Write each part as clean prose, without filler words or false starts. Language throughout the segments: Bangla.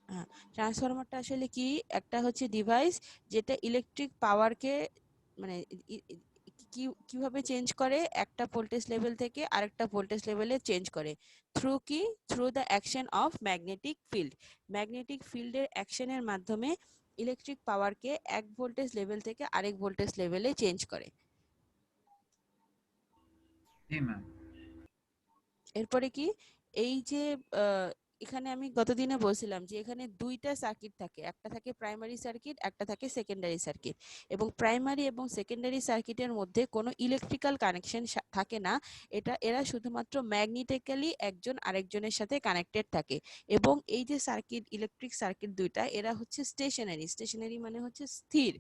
হ্যাঁ, ট্রান্সফরমারটা আসলে কি, একটা হচ্ছে ডিভাইস যেটা ইলেকট্রিক পাওয়ারকে মানে কিভাবে চেঞ্জ করে, একটা ভোল্টেজ লেভেল থেকে আরেকটা ভোল্টেজ লেভেলে চেঞ্জ করে through the action of magnetic field. Magnetic ফিল্ডের অ্যাকশনের মাধ্যমে ইলেকট্রিক পাওয়ারকে এক ভোল্টেজ লেভেল থেকে আরেক ভোল্টেজ লেভেলে চেঞ্জ করে। জি ম্যাম। এরপরে কি, এই যে এখানে আমি গতদিনে বলছিলাম যে এখানে দুইটা সার্কিট থাকে, একটা থাকে প্রাইমারি সার্কিট, একটা থাকে সেকেন্ডারি সার্কিট, এবং প্রাইমারি এবং সেকেন্ডারি সার্কিটের মধ্যে কোনো ইলেকট্রিক্যাল কানেকশন থাকে না। এরা শুধুমাত্র ম্যাগনেটিক্যালি একজন আরেকজনের সাথে কানেক্টেড থাকে। এবং এই যে সার্কিট, ইলেকট্রিক সার্কিট দুইটা, এরা হচ্ছে স্টেশনারি। স্টেশনারি মানে হচ্ছে স্থির।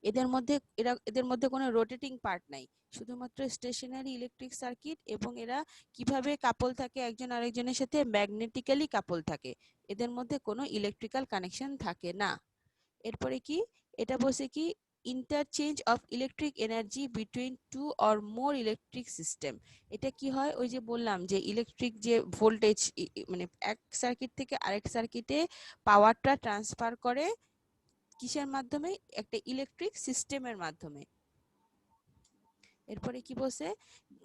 এদের মধ্যে কোনো রোটেটিং পার্ট নাই, শুধুমাত্র স্টেশনারি ইলেকট্রিক সার্কিট। এবং এরা কিভাবে কাপল থাকে একজন আরেকজনের সাথে, ম্যাগনেটিক্যালি কাপল থাকে, এদের মধ্যে কোনো ইলেকট্রিক্যাল কানেকশন থাকে না। এরপরে কি, এটা বলছে কি, interchange of electric energy between two or more electric system. এটা কি হয়, ওই যে বললাম যে ইলেকট্রিক যে ভোল্টেজ, মানে এক সার্কিট থেকে আরেক সার্কিটে পাওয়ারটা ট্রান্সফার করে কিসের মাধ্যমে, একটা ইলেকট্রিক সিস্টেমের মাধ্যমে। এরপরে কি বলছে,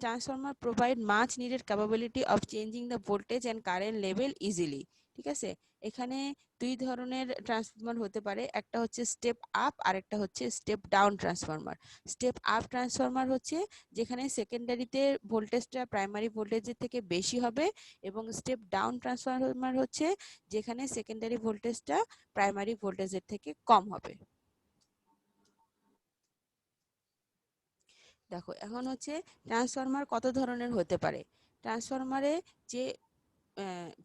transformer provide much needed capability of changing the voltage and current level easily. ঠিক আছে, এখানে দুই ধরনের ট্রান্সফরমার হতে পারে, একটা হচ্ছে স্টেপ আপ আর একটা হচ্ছে step down transformer. Step up transformer হচ্ছে যেখানে সেকেন্ডারিতে ভোল্টেজটা প্রাইমারি ভোল্টেজের থেকে বেশি হবে, এবং স্টেপ ডাউন ট্রান্সফরমার হচ্ছে যেখানে সেকেন্ডারি ভোল্টেজটা প্রাইমারি ভোল্টেজের থেকে কম হবে। দেখো এখন হচ্ছে ট্রান্সফরমার কত ধরনের হতে পারে। ট্রান্সফরমারে যে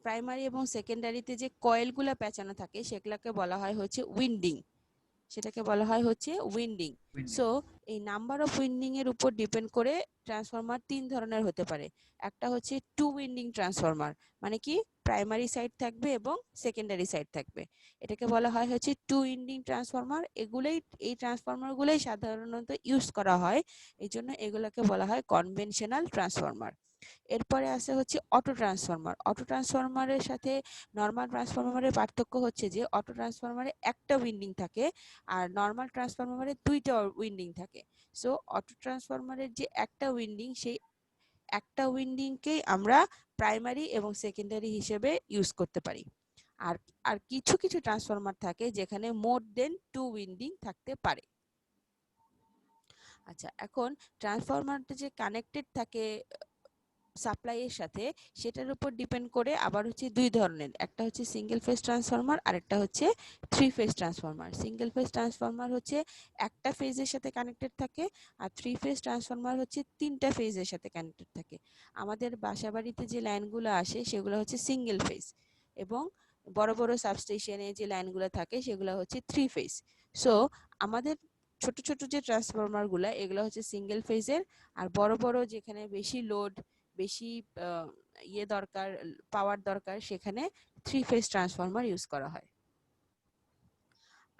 প্রাইমারি এবং সেকেন্ডারিতে যে কয়েলগুলো পেঁচানো থাকে সেগুলোকে বলা হয় হচ্ছে উইন্ডিং, সেটাকে বলা হয় হচ্ছে উইন্ডিং। উইন্ডিং। সো এই নাম্বার অফ উইন্ডিং এর উপর ডিপেন্ড করে ট্রান্সফরমার তিন ধরনের হতে পারে। একটা হচ্ছে টু উইন্ডিং ট্রান্সফরমার, মানে কি প্রাইমারি সাইড থাকবে এবং সেকেন্ডারি সাইড থাকবে, এটাকে বলা হয় হচ্ছে টু উইন্ডিং ট্রান্সফরমার। এই ট্রান্সফরমার গুলোই সাধারণত ইউজ করা হয়, এই জন্য এগুলোকে বলা হয় কনভেনশনাল ট্রান্সফরমার। এরপরে আছে হচ্ছে অটো ট্রান্সফরমার। অটো ট্রান্সফরমারের সাথে নর্মাল ট্রান্সফরমারের পার্থক্য হচ্ছে যে অটো ট্রান্সফরমারে একটা উইন্ডিং থাকে আর নর্মাল ট্রান্সফরমারে দুইটা উইন্ডিং থাকে। সো অটো ট্রান্সফরমারের যে একটা উইন্ডিং, সেই একটা উইন্ডিংকেই আমরা প্রাইমারি এবং সেকেন্ডারি হিসেবে ইউজ করতে পারি। আর আর কিছু কিছু ট্রান্সফরমার থাকে যেখানে মোর দেন টু উইন্ডিং থাকতে পারে। আচ্ছা, এখন ট্রান্সফরমারটা যে কানেক্টেড থাকে সাপ্লাই এর সাথে, সেটার উপর ডিপেন্ড করে আবার হচ্ছে দুই ধরনের, একটা হচ্ছে সিঙ্গেল ফেজ ট্রান্সফরমার আর একটা হচ্ছে three phase transformer. Single phase transformer হচ্ছে একটা ফেজের সাথে কানেক্টেড থাকে, আর থ্রি ফেজ ট্রান্সফরমার হচ্ছে তিনটা ফেজের সাথে কানেক্টেড থাকে। আমাদের বাসা বাড়িতে যে লাইনগুলো আসে সেগুলো হচ্ছে সিঙ্গেল ফেজ, এবং বড় বড় সাবস্টেশনে যে লাইনগুলো থাকে সেগুলো হচ্ছে থ্রি ফেজ। সো আমাদের ছোট ছোট যে ট্রান্সফরমার গুলা, এগুলো হচ্ছে সিঙ্গেল ফেজের। আর বড় বড় যেখানে বেশি লোড, বেশি ইয়ে দরকার, পাওয়ার দরকার, সেখানে থ্রি ফেজ ট্রান্সফরমার ইউজ করা হয়।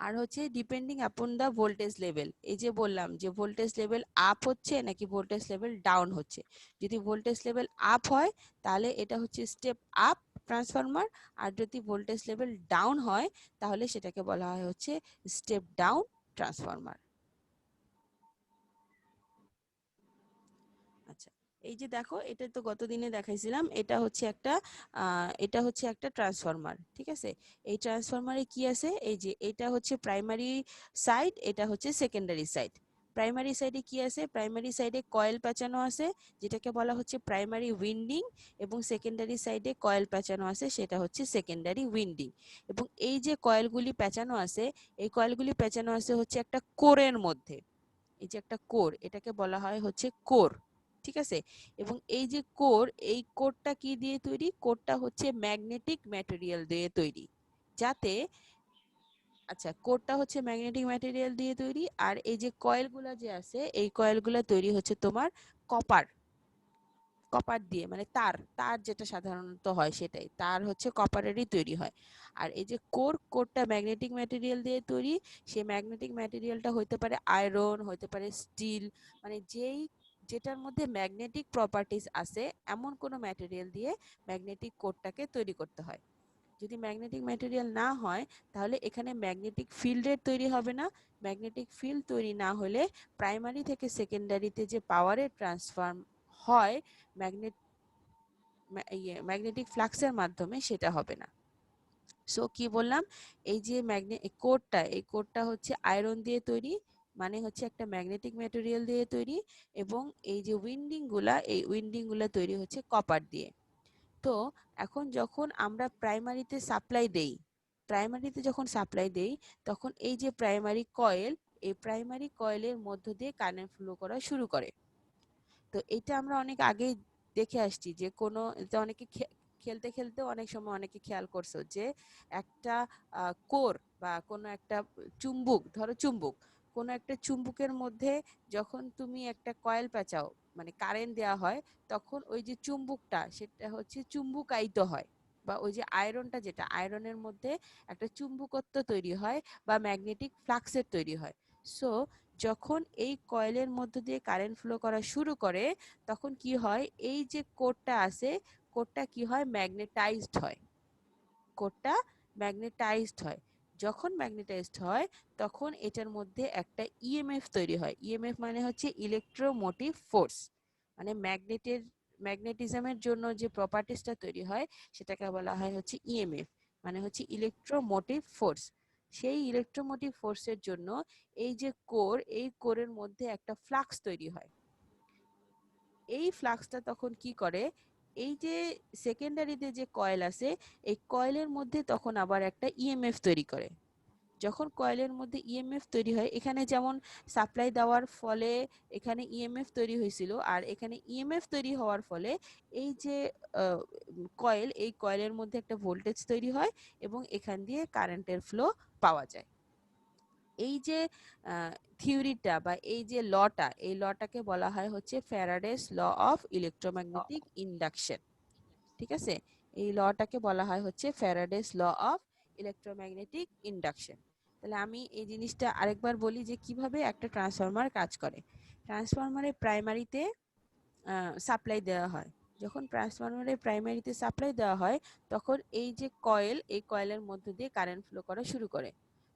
আর হচ্ছে ডিপেন্ডিং আপন দা ভোল্টেজ লেভেল, এই যে বললাম যে ভোল্টেজ লেভেল আপ হচ্ছে নাকি ভোল্টেজ লেভেল ডাউন হচ্ছে। যদি ভোল্টেজ লেভেল আপ হয় তাহলে এটা হচ্ছে স্টেপ আপ ট্রান্সফরমার, আর যদি ভোল্টেজ লেভেল ডাউন হয় তাহলে সেটাকে বলা হয় হচ্ছে স্টেপ ডাউন ট্রান্সফরমার। আচ্ছা, এই যে দেখো, এটা তো গতদিনে দেখাইছিলাম, এটা হচ্ছে একটা ট্রান্সফরমার। ঠিক আছে, এই ট্রান্সফরমারে কি আছে, এই যে এটা হচ্ছে প্রাইমারি সাইড, এটা হচ্ছে সেকেন্ডারি সাইড। প্রাইমারি সাইডে কি আছে, প্রাইমারি সাইডে কয়েল পেঁচানো আছে যেটাকে বলা হচ্ছে প্রাইমারি উইন্ডিং, এবং সেকেন্ডারি সাইডে কয়েল পেঁচানো আছে সেটা হচ্ছে সেকেন্ডারি উইন্ডিং। এবং এই যে কয়েলগুলি পেঁচানো আছে, এই কয়েলগুলি পেঁচানো আছে হচ্ছে একটা কোরের মধ্যে। এই যে একটা কোর, এটাকে বলা হয় হচ্ছে কোর। ঠিক আছে, এবং এই যে কোর, এই কোরটা কি দিয়ে তৈরি, কোরটা হচ্ছে ম্যাগনেটিক ম্যাটেরিয়াল দিয়ে তৈরি, যাতে, আচ্ছা, কোরটা হচ্ছে ম্যাগনেটিক ম্যাটেরিয়াল দিয়ে তৈরি। আর এই যে কয়েলগুলা যে আছে, এই কয়েলগুলা তৈরি হচ্ছে তোমার কপার, কপার দিয়ে, মানে তার তার যেটা সাধারণত হয় সেটাই, তার হচ্ছে কপারেরই তৈরি হয়। আর এই যে কোরটা ম্যাগনেটিক ম্যাটেরিয়াল দিয়ে তৈরি। সেই ম্যাগনেটিক ম্যাটেরিয়ালটা হতে পারে আয়রন, হতে পারে স্টিল, মানে যেটার মধ্যে ম্যাগনেটিক প্রপার্টিজ আছে এমন কোনো ম্যাটেরিয়াল দিয়ে ম্যাগনেটিক কোরটাকে তৈরি করতে হয়। যদি ম্যাগনেটিক ম্যাটেরিয়াল না হয় তাহলে এখানে ম্যাগনেটিক ফিল্ডের তৈরি হবে না। ম্যাগনেটিক ফিল্ড তৈরি না হলে প্রাইমারি থেকে সেকেন্ডারিতে যে পাওয়ারের ট্রান্সফার হয় ম্যাগনেটিক ফ্লাক্সের মাধ্যমে, সেটা হবে না। সো কি বললাম, এই যে এই কোরটা হচ্ছে আয়রন দিয়ে তৈরি, মানে হচ্ছে একটা ম্যাগনেটিক ম্যাটেরিয়াল দিয়ে তৈরি, এবং এই যে উইন্ডিং গুলা তৈরি হচ্ছে কপার দিয়ে। তো এখন যখন আমরা প্রাইমারিতে যখন সাপ্লাই দেই, তখন এই যে প্রাইমারি কয়েলের মধ্য দিয়ে কারেন্ট ফ্লো করা শুরু করে। তো এটা আমরা অনেক আগেই দেখে আসছি যে কোনো অনেকে খেলতে খেলতে অনেক সময় অনেকে খেয়াল করছো যে একটা কোর বা কোনো একটা চুম্বক, কোনো একটা চুম্বকের মধ্যে যখন তুমি একটা কয়েল পেঁচাও, মানে কারেন্ট দেওয়া হয়, তখন ওই যে চুম্বকটা সেটা হচ্ছে চুম্বকায়িত হয়, বা ওই যে আয়রনের মধ্যে একটা চুম্বকত্ব তৈরি হয় বা ম্যাগনেটিক ফ্লাক্সের তৈরি হয়। সো যখন এই কয়েলের মধ্য দিয়ে কারেন্ট ফ্লো করা শুরু করে, তখন কি হয়, এই যে কোরটা কি হয়, কোরটা ম্যাগনেটাইজড হয়। যখন ম্যাগনেটাইজড হয়, তখন এটার মধ্যে একটা ইএমএফ তৈরি হয়। ইএমএফ মানে হচ্ছে ইলেকট্রোমোটিভ ফোর্স, মানে ম্যাগনেটিজমের জন্য যে প্রপার্টিসটা তৈরি হয় সেটাকে বলা হয় হচ্ছে ইএমএফ, মানে হচ্ছে ইলেকট্রোমোটিভ ফোর্স। সেই ইলেকট্রোমোটিভ ফোর্সের জন্য এই কোরের মধ্যে একটা ফ্লাক্স তৈরি হয়। এই ফ্লাক্সটা তখন কি করে, এই যে সেকেন্ডারিতে যে কয়েল আছে, এই কয়েলের মধ্যে তখন আবার একটা ইএমএফ তৈরি করে। যখন কয়েলের মধ্যে ইএমএফ তৈরি হয়, এখানে যেমন সাপ্লাই দেওয়ার ফলে এখানে ইএমএফ তৈরি হয়েছিল, আর এখানে ইএমএফ তৈরি হওয়ার ফলে এই যে এই কয়েলের মধ্যে একটা ভোল্টেজ তৈরি হয়, এবং এখান দিয়ে কারেন্টের ফ্লো পাওয়া যায়। এই যে থিওরিটা বা এই লটাকে বলা হয় হচ্ছে Faraday's law of electromagnetic induction. ঠিক আছে, এই লটাকে বলা হয় হচ্ছে Faraday's law of electromagnetic induction. তাহলে আমি এই জিনিসটা আরেকবার বলি যে কিভাবে একটা ট্রান্সফরমার কাজ করে। ট্রান্সফরমারে প্রাইমারিতে সাপ্লাই দেওয়া হয়। যখন প্রাইমারিতে সাপ্লাই দেওয়া হয়, তখন এই কয়েলের মধ্য দিয়ে কারেন্ট ফ্লো করা শুরু করে।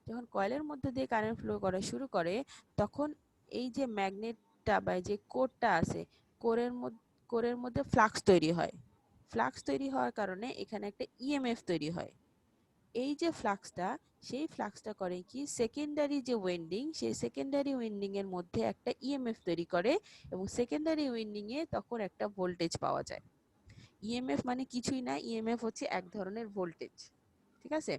যখন কয়েলের মধ্য দিয়ে কারেন্ট ফ্লো করা শুরু করে, তখন এই যে ম্যাগনেটটা বা যে কোরটা আছে, কোরের মধ্যে কোরের মধ্যে ফ্লাক্স তৈরি হয়। ফ্লাক্স তৈরি হওয়ার কারণে এখানে একটা ইএমএফ তৈরি হয়। এই যে ফ্লাক্সটা করে কি, সেই সেকেন্ডারি উইন্ডিং এর মধ্যে একটা ইএমএফ তৈরি করে, এবং সেকেন্ডারি উইন্ডিং এ তখন একটা ভোল্টেজ পাওয়া যায়। ইএমএফ মানে কিছুই না, ইএমএফ হচ্ছে এক ধরনের ভোল্টেজ। ঠিক আছে,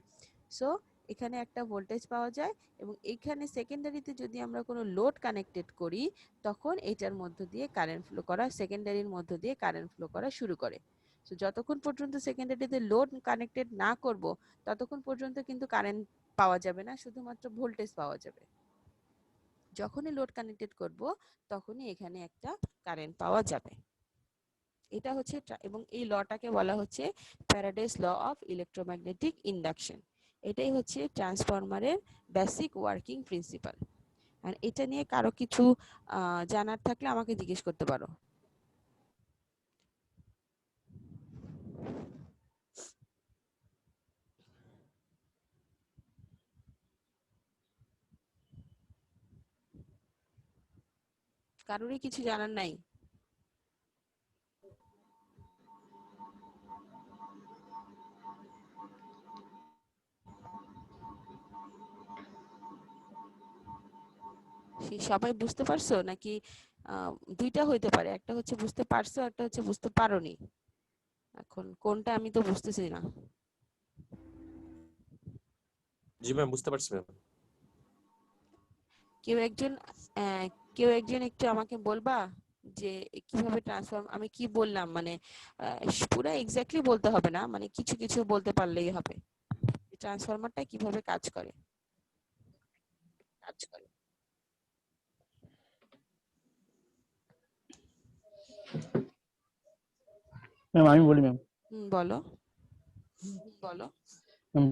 সো এখানে একটা ভোল্টেজ পাওয়া যায়, এবং এখানে সেকেন্ডারিতে যদি আমরা কোনো লোড কানেক্টেড করি, তখন সেকেন্ডারির মধ্য দিয়ে কারেন্ট ফ্লো করা শুরু করে। তো যতক্ষণ পর্যন্ত সেকেন্ডারিতে লোড কানেক্টেড না করব, ততক্ষণ পর্যন্ত কিন্তু কারেন্ট পাওয়া যাবে না, শুধুমাত্র ভোল্টেজ পাওয়া যাবে। যখনই লোড কানেক্টেড করব, তখনই এখানে একটা কারেন্ট পাওয়া যাবে। এটা হচ্ছে এবং এই লটাকে বলা হচ্ছে Faraday's law of electromagnetic induction. এটাই হচ্ছে ট্রান্সফরমারের বেসিক ওয়ার্কিং প্রিন্সিপাল। আর এটা নিয়ে কারো কিছু জানার থাকলে আমাকে জিজ্ঞেস করতে পারো। কারোরই কিছু জানার নাই? সবাই বুঝতে পারছো নাকি? দুইটা হইতে পারে, একটা হচ্ছে বুঝতে পারছো, একটা হচ্ছে বুঝতে পারোনি। এখন কোনটা আমি তো বুঝতেছি না। জি ম্যাম, বুঝতে পারছি ম্যাম। কেউ একজন কেউ একজন একটু আমাকে বলবা যে কিভাবে আমি কি বললাম, মানে পুরো এক্স্যাক্টলি বলতে হবে না, মানে কিছু কিছু বলতে পারলেই হবে। ট্রান্সফরমারটা কিভাবে কাজ করে। ম্যাম আমি বলি ম্যাম। বলো। ম্যাম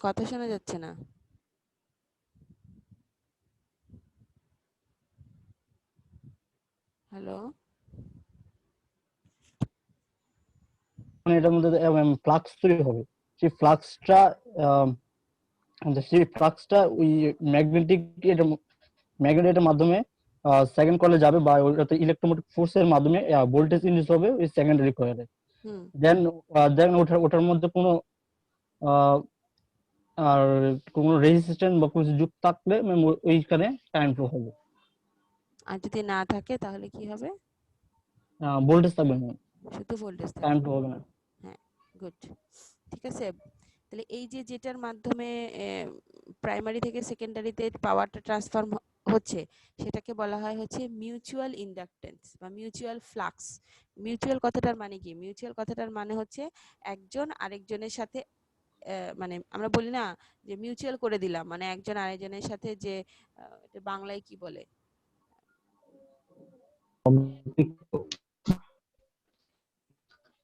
কথা শোনা যাচ্ছে না। হ্যালো, মানে এটার মধ্যে ফ্লাক্স তৈরি হবে। সেই ফ্লাক্সটা ওই ম্যাগনেটিক ম্যাগনেটের মাধ্যমে সেকেন্ড কয়েলে যাবে, বা ওটাতে ইলেকট্রোমোটিভ ফোর্সের মাধ্যমে ভোল্টেজ ইনডিউস হবে ওই সেকেন্ডারি কয়েলে। হুম, দেন দেন ওটার মধ্যে কোনো আহ, আর কোনো রেজিস্ট্যান্স বা কিছু যুক্ত থাকলে ওইখানে কারেন্ট ফ্লো হবে, আর যদি না থাকে তাহলে কি হবে? ভোল্টেজ থাকবে না, শুধু ভোল্টেজ কারেন্ট থাকবে। ফ্লো হবে না। হ্যাঁ, গুড। ঠিক আছে, তাহলে এই যে যেটার মাধ্যমে প্রাইমারি থেকে সেকেন্ডারিতে পাওয়ারটা ট্রান্সফার হচ্ছে সেটাকে বলা হয় হচ্ছে মিউচুয়াল ইন্ডাকটেন্স বা মিউচুয়াল ফ্লাক্স। মিউচুয়াল কথাটার মানে কি? মিউচুয়াল কথাটার মানে হচ্ছে একজন আরেকজনের সাথে মানে আমরা বলি না যে মিউচুয়াল করে দিলাম, মানে একজন আরেকজনের সাথে যে এটা বাংলায় কি বলে,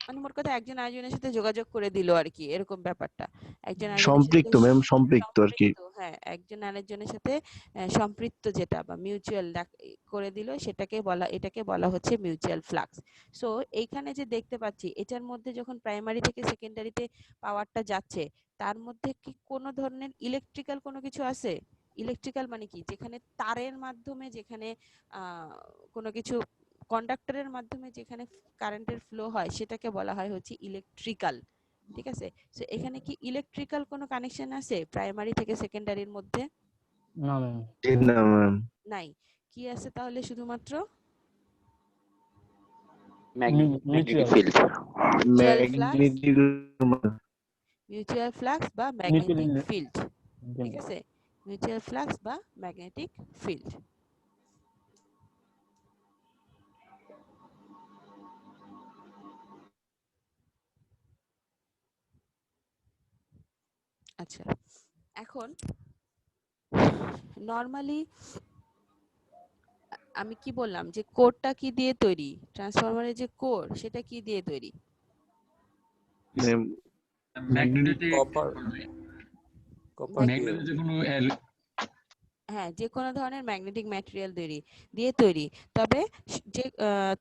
মানে মোট কথা একজন আরেকজনের সাথে যোগাযোগ করে দিল আর কি, এরকম ব্যাপারটা। একজন আরেকজনের সাথে সম্পৃক্ত ম্যাম, সম্পৃক্ত আর কি। সম্পৃক্ত, হ্যাঁ, একজন আরেকজনের সাথে সম্পৃক্ত যেটা বা মিউচুয়াল করে দিল সেটাকে বলা, এটাকে বলা হচ্ছে মিউচুয়াল ফ্লাক্স। সো এইখানে যে দেখতে পাচ্ছি এটার মধ্যে যখন প্রাইমারি থেকে সেকেন্ডারিতে পাওয়ারটা যাচ্ছে তার মধ্যে কি কোনো ধরনের ইলেকট্রিক্যাল কোনো কিছু আছে? ইলেকট্রিক্যাল মানে কি? যেখানে তারের মাধ্যমে, যেখানে কোনো কিছু কন্ডাক্টরের মাধ্যমে যেখানে কারেন্টের ফ্লো হয় সেটাকে বলা হয় হচ্ছে ইলেকট্রিক্যাল। ঠিক আছে, সো এখানে কি ইলেকট্রিক্যাল কোনো কানেকশন আছে প্রাইমারি থেকে সেকেন্ডারির মধ্যে? না ম্যাম, না ম্যাম, নাই। কি আছে তাহলে? শুধুমাত্র magnetic mutual field. Mutual flux, magnetic mutual flux বা মিউচুয়াল ম্যাগনেটিক ফিল্ড। ঠিক আছে, মিউচুয়াল ফ্লাক্স বা ম্যাগনেটিক ফিল্ড। আচ্ছা, এখন নরমালি আমি কি বললাম যে কোরটা কি দিয়ে তৈরি, ট্রান্সফরমারের যে কোর সেটা কি দিয়ে তৈরি? ম্যাগনেটিক কপার কপার দিয়ে ম্যাগনেটিক, হ্যাঁ, যে কোনো ধরনের ম্যাগনেটিক ম্যাটেরিয়াল দিয়ে তৈরি। তবে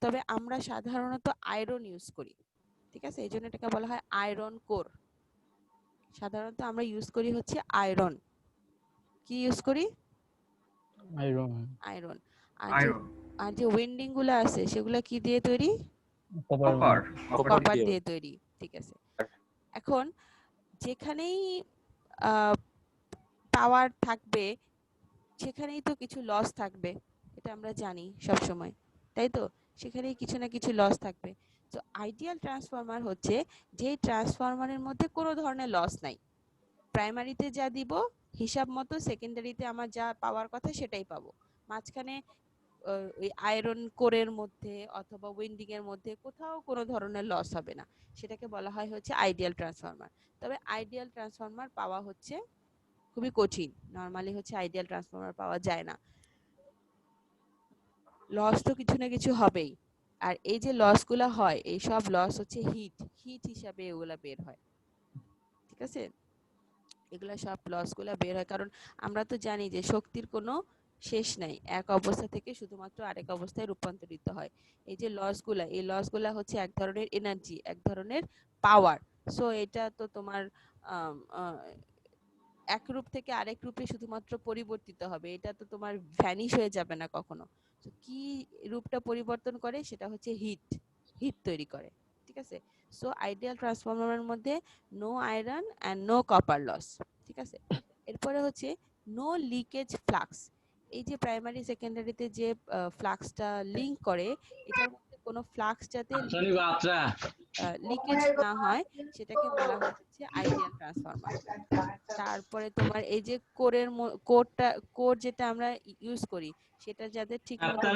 তবে আমরা সাধারণত আয়রন ইউজ করি। ঠিক আছে, এই জন্য এটাকে বলা হয় আয়রন কোর। সাধারণত আমরা ইউজ করি হচ্ছে আয়রন। কি ইউজ করি? Iron, iron. আর যে ওয়েন্ডিং গুলো আছে সেগুলো কি দিয়ে তৈরি? কপার। কপার কপার দিয়ে দিয়ে তৈরি। ঠিক আছে, এখন যেখানেই পাওয়ার থাকবে সেখানেই তো কিছু লস থাকবে, এটা আমরা জানি সব সময়, তাই তো? সেখানেই কিছু না কিছু লস থাকবে। তো আইডিয়াল ট্রান্সফরমার হচ্ছে যে ট্রান্সফরমারের মধ্যে কোনো ধরনের লস নাই। প্রাইমারিতে যা দিব হিসাব মতো, সেকেন্ডারিতে আমার যা পাওয়ার কথা সেটাই পাবো। মাঝখানে ওই আয়রন কোরের মধ্যে অথবা উইন্ডিং এর মধ্যে কোথাও কোনো ধরনের লস হবে না, সেটাকে বলা হয় হচ্ছে আইডিয়াল ট্রান্সফরমার। তবে আইডিয়াল ট্রান্সফরমার পাওয়া হচ্ছে খুবই কঠিন, নরমালি হচ্ছে আইডিয়াল ট্রান্সফরমার পাওয়া যায় না। লস তো কিছু না কিছু হবেই, আর এই যে লস গুলা হয় এই সব লস হচ্ছে হিট হিট হিসাবে এগুলা বের হয়। ঠিক আছে, এগুলা সব লস গুলা বের হয় কারণ আমরা তো জানি যে শক্তির কোনো শেষ নাই, এক অবস্থা থেকে শুধুমাত্র আরেক অবস্থায় রূপান্তরিত হয়। এই যে লস গুলা, এই লস গুলা হচ্ছে এক ধরনের এনার্জি, এক ধরনের পাওয়ার। সো এটা তো তোমার আম, আহ, এক রূপ থেকে আরেক রূপে শুধুমাত্র পরিবর্তিত হবে, এটা তো তোমার ভ্যানিশ হয়ে যাবে না কখনো। তো কি রূপটা পরিবর্তন করে? সেটা হচ্ছে হিট, হিট তৈরি করে। ঠিক আছে, সো আইডিয়াল ট্রান্সফরমারের মধ্যে no iron and no copper loss. ঠিক আছে, এরপরে হচ্ছে নো লিকেজ ফ্লাক্স। এই যে প্রাইমারি সেকেন্ডারিতে যে ফ্লাক্সটা লিংক করে, এটার মধ্যে কোনো ফ্লাক্স যাতে লিকেজ না হয় সেটাকে বলা হয় হচ্ছে আইডিয়াল ট্রান্সফরমার। তারপরে তোমার এই যে কোর যেটা আমরা ইউজ করি সেটা যাদের ঠিক মতো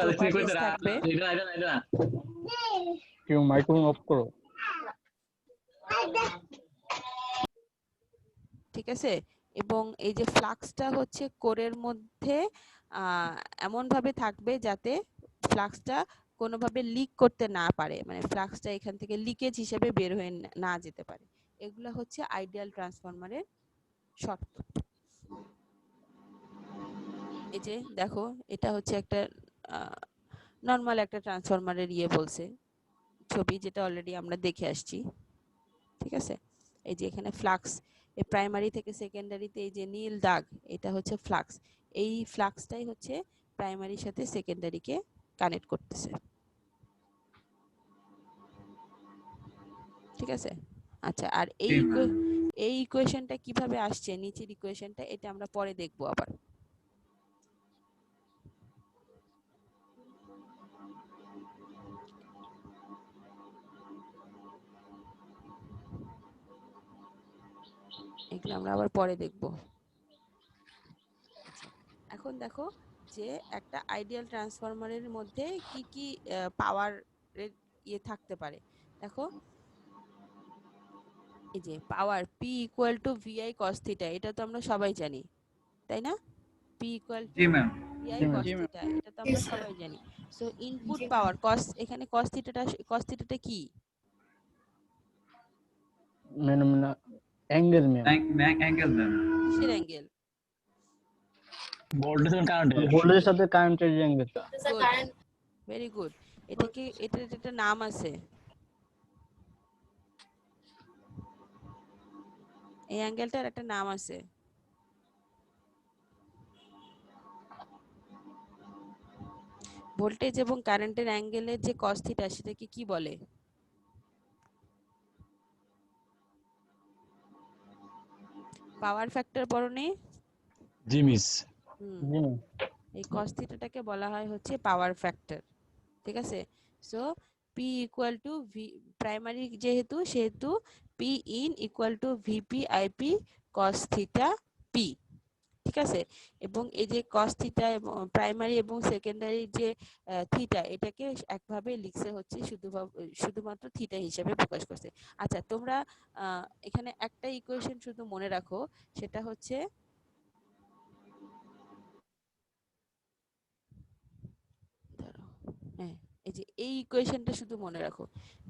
প্রপারটিজ থাকবে, কেউ মাইক্রোফোন অফ করো। ঠিক আছে, এবং এই যে ফ্লাক্সটা হচ্ছে কোরের মধ্যে এমন ভাবে থাকবে যাতে ফ্লাক্সটা কোনোভাবে লিক করতে না পারে, মানে ফ্লাক্সটা এখান থেকে লিকেজ হিসেবে বের হয়ে না যেতে পারে। এগুলা হচ্ছে আইডিয়াল ট্রান্সফরমারের শর্ত। এই যে দেখো, এটা হচ্ছে একটা নর্মাল একটা ট্রান্সফরমারের বলছে ছবি, যেটা অলরেডি আমরা দেখে আসছি। ঠিক আছে, এই যে এখানে ফ্লাক্স, এই প্রাইমারি থেকে সেকেন্ডারিতে এই যে নীল দাগ, এটা হচ্ছে ফ্লাক্স। এই ফ্লাক্সটাই হচ্ছে প্রাইমারির সাথে সেকেন্ডারিকে কানেক্ট করতেছে। ঠিক আছে, আচ্ছা, আর এই ইকুয়েশনটা কিভাবে আসছে, নিচের ইকুয়েশনটা, এটা আমরা পরে দেখবো আবার। এগুলো আমরা আবার পরে দেখব। আচ্ছা, এখন দেখো যে একটা আইডিয়াল ট্রান্সফরমারের মধ্যে কি কি পাওয়ার থাকতে পারে। দেখো এই যে পাওয়ার P equal two VI cos theta, এটা তো আমরা সবাই জানি, তাই না? P ইকুয়াল টু জি ম্যাম। VI জি ম্যাম। cos থিটা, এটা তো আমরা সবাই জানি। সো ইনপুট পাওয়ার cos, এখানে cos থিটাটা কি? Ma'am angle ma'am, angle ma'am. কিসের অ্যাঙ্গেল? ভোল্টেজ এবং কারেন্টের ভোল্টেজের সাথে কারেন্টের যে অ্যাঙ্গেল। Good, very good. এটাকে, এটার একটা নাম আছে, এই অ্যাঙ্গেলটার একটা নাম আছে। ভোল্টেজ এবং কারেন্টের অ্যাঙ্গেলের যে cos থিটা, সেটাকে কি বলে? পাওয়ার ফ্যাক্টর পড়নি? জি মিস। হুম, জি ম্যাম। এই cos থিটাটাকে বলা হয় হচ্ছে পাওয়ার ফ্যাক্টর। ঠিক আছে, so P equal to V, primary যেহেতু, সেহেতু P in equal to VP IP cos theta P। ঠিক আছে, এবং এই যে cos থিটা এবং প্রাইমারি এবং সেকেন্ডারি যে থিটা, এটাকে একভাবে লিখছে হচ্ছে শুধুমাত্র থিটা হিসেবে প্রকাশ করছে। আচ্ছা, তোমরা এখানে একটা ইকুয়েশন শুধু মনে রাখো, সেটা হচ্ছে, দাঁড়াও, হ্যাঁ, এই যে এই ইকুয়েশনটা শুধু মনে রাখো,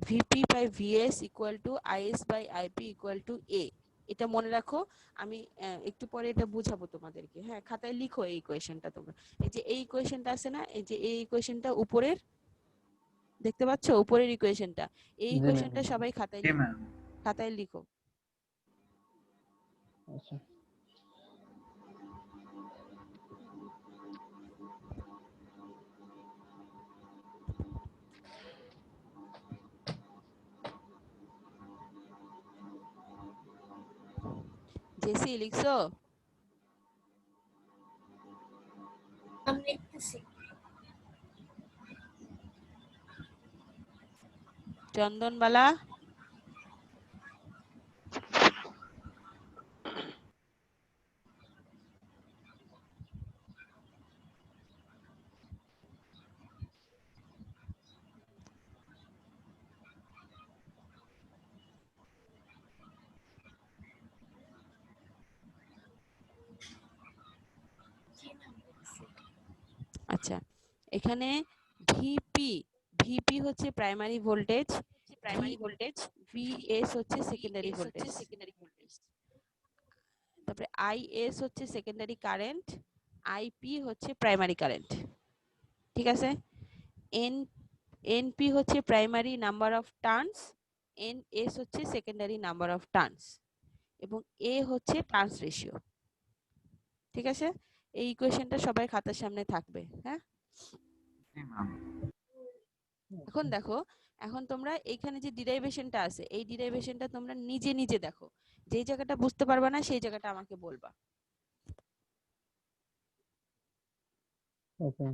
VP by VS equal to IS by IP equal to a. এটা মনে রাখো, আমি একটু পরে এটা বুঝাবো তোমাদেরকে। হ্যাঁ, খাতায় লিখো এই ইকুয়েশনটা তোমরা। এই যে এই ইকুয়েশনটা আছে না, এই যে এই ইকুয়েশনটা উপরের, দেখতে পাচ্ছো উপরের ইকুয়েশনটা, এই জি ম্যাম। ইকুয়েশনটা সবাই খাতায় জি লিখো, ম্যাম। খাতায় লিখো। আচ্ছা। জেসি লিখছো? আমি লিখতেছি। চন্দনবালা? আচ্ছা, এখানে ভিপি, ভিপি হচ্ছে প্রাইমারি ভোল্টেজ, ভিএস হচ্ছে সেকেন্ডারি ভোল্টেজ, তারপরে আইএস হচ্ছে সেকেন্ডারি কারেন্ট, আইপি হচ্ছে প্রাইমারি কারেন্ট। ঠিক আছে, এন এনপি হচ্ছে primary number of turns, NS হচ্ছে সেকেন্ডারি নাম্বার অফ টার্নস, এবং এ হচ্ছে টার্নস রেশিও। ঠিক আছে, এই ইকুয়েশনটা সবাই খাতার সামনে থাকবে। হ্যাঁ, জি ম্যাম। এখন দেখো, এখন তোমরা এইখানে যে ডিরাইভেশনটা আছে, এই ডিরাইভেশনটা তোমরা নিজে নিজে দেখো, যেই জায়গাটা বুঝতে পারবা না সেই জায়গাটা আমাকে বলবা। ওকে।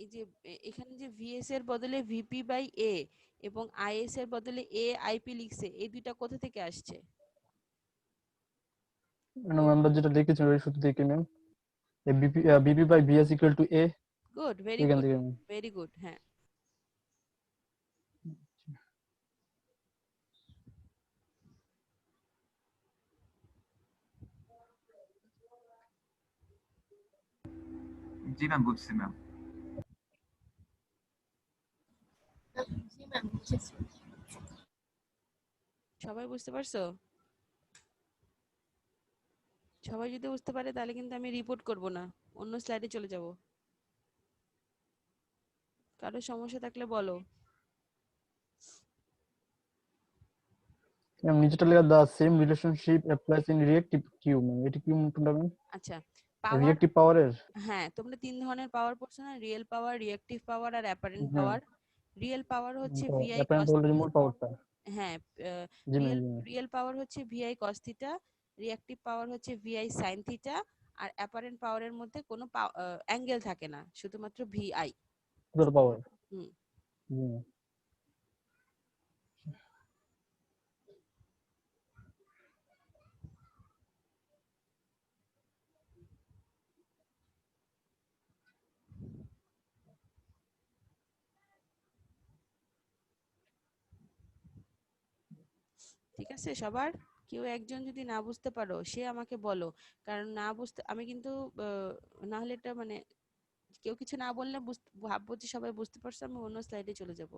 এই যে এখানে যে ভিএস এর বদলে ভিপি বাই এ এবং আইএস এর বদলে এ আইপি লিখছে, এই দুইটা কোথা থেকে আসছে? ম্যাডাম আমরা যেটা লিখেছি ওই সূত্র থেকে ma'am, BP by BS equal to A, good, very এখান গুড, থেকে ম্যাম। Very good. হ্যাঁ, জি ম্যাম, বুঝছি ম্যাম। জি ম্যাম, বুঝেছি। সবাই বুঝতে পারছো? সবাই যদি বুঝতে পারে তাহলে কিন্তু আমি রিপোর্ট করব না, অন্য স্লাইডে চলে যাব। কারো সমস্যা থাকলে বলো। ম্যাম নিচেটা লেখা the same relationship applies in reactive Q, ma'am এটা কি কোনটা ম্যাম? আচ্ছা, পাওয়ার, রিঅ্যাক্টিভ পাওয়ারের? হ্যাঁ তোমরা তিন ধরনের পাওয়ার পড়ছো না, রিয়েল পাওয়ার, রিঅ্যাকটিভ পাওয়ার আর অ্যাপারেন্ট হ্যাঁ, পাওয়ার। রিয়েল পাওয়ার হচ্ছে তো ভিআই অ্যাপারেন্ট কস, ভোল্টেজ মোট পাওয়ারটা। হ্যাঁ জি ম্যাম, রিয়েল জি ম্যাম। রিয়েল পাওয়ার হচ্ছে VI cos theta, reactive power হচ্ছে ভিআই সাইন থিটা, আর অ্যাপারেন্ট পাওয়ারের মধ্যে কোনো অ্যাঙ্গেল থাকে না, শুধুমাত্র ভিআই। Total power. হুম, জি ম্যাম। ঠিক আছে সবার? কেউ একজন যদি না বুঝতে পারো সে আমাকে বলো, কারণ না বুঝতে আমি কিন্তু না হলে এটা মানে কেউ কিছু না বললে ভাববো যে সবাই বুঝতে পারছে, আমি অন্য স্লাইডে চলে যাব।